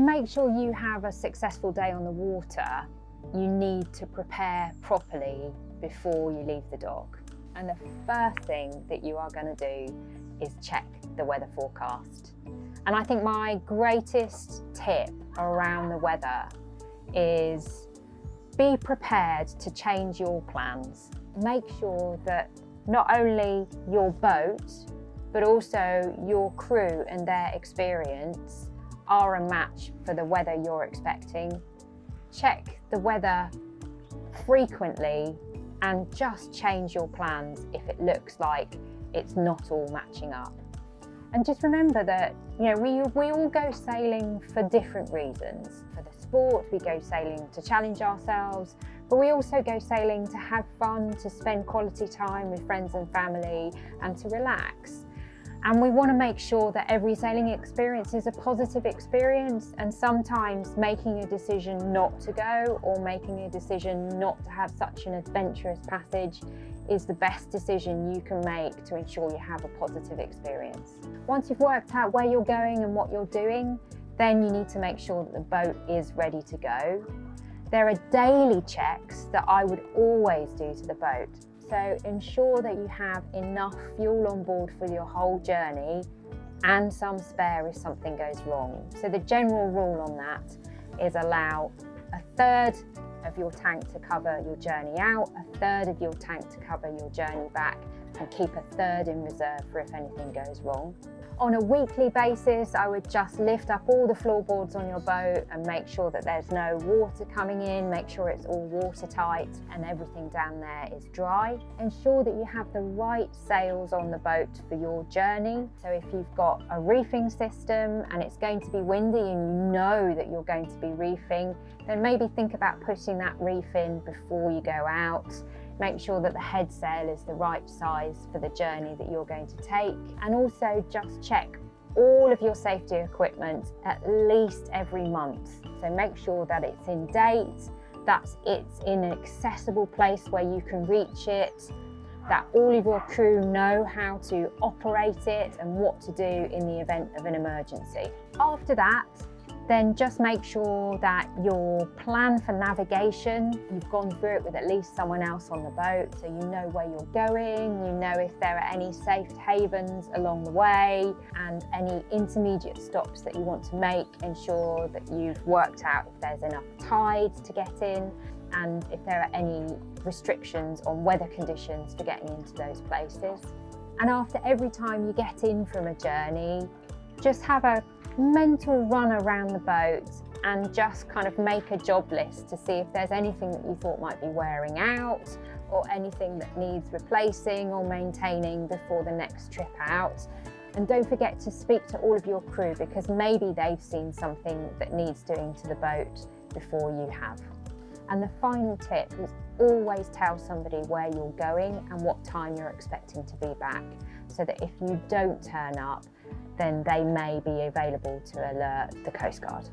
make sure you have a successful day on the water, you need to prepare properly before you leave the dock. And the first thing that you are going to do is check the weather forecast. And I think my greatest tip around the weather is be prepared to change your plans. Make sure that not only your boat, but also your crew and their experience are a match for the weather you're expecting. Check the weather frequently and just change your plans if it looks like it's not all matching up. And just remember that, we all go sailing for different reasons. For the sport, we go sailing to challenge ourselves, but we also go sailing to have fun, to spend quality time with friends and family, and to relax. And we want to make sure that every sailing experience is a positive experience, and sometimes making a decision not to go or making a decision not to have such an adventurous passage is the best decision you can make to ensure you have a positive experience. Once you've worked out where you're going and what you're doing, then you need to make sure that the boat is ready to go. There are daily checks that I would always do to the boat. So ensure that you have enough fuel on board for your whole journey and some spare if something goes wrong. So the general rule on that is allow a third of your tank to cover your journey out, a third of your tank to cover your journey back, and keep a third in reserve for if anything goes wrong. On a weekly basis, I would just lift up all the floorboards on your boat and make sure that there's no water coming in, make sure it's all watertight and everything down there is dry. Ensure that you have the right sails on the boat for your journey. So if you've got a reefing system and it's going to be windy and you know that you're going to be reefing, then maybe think about putting that reef in before you go out. Make sure that the head sail is the right size for the journey that you're going to take. And also just check all of your safety equipment at least every month. So make sure that it's in date, that it's in an accessible place where you can reach it, that all of your crew know how to operate it and what to do in the event of an emergency. After that, then just make sure that your plan for navigation, you've gone through it with at least someone else on the boat, so you know where you're going, you know if there are any safe havens along the way, and any intermediate stops that you want to make. Ensure that you've worked out if there's enough tide to get in, and if there are any restrictions on weather conditions for getting into those places. And after every time you get in from a journey, just have a mental run around the boat and just kind of make a job list to see if there's anything that you thought might be wearing out or anything that needs replacing or maintaining before the next trip out. And don't forget to speak to all of your crew, because maybe they've seen something that needs doing to the boat before you have. And the final tip is always tell somebody where you're going and what time you're expecting to be back, so that if you don't turn up, then they may be available to alert the Coast Guard.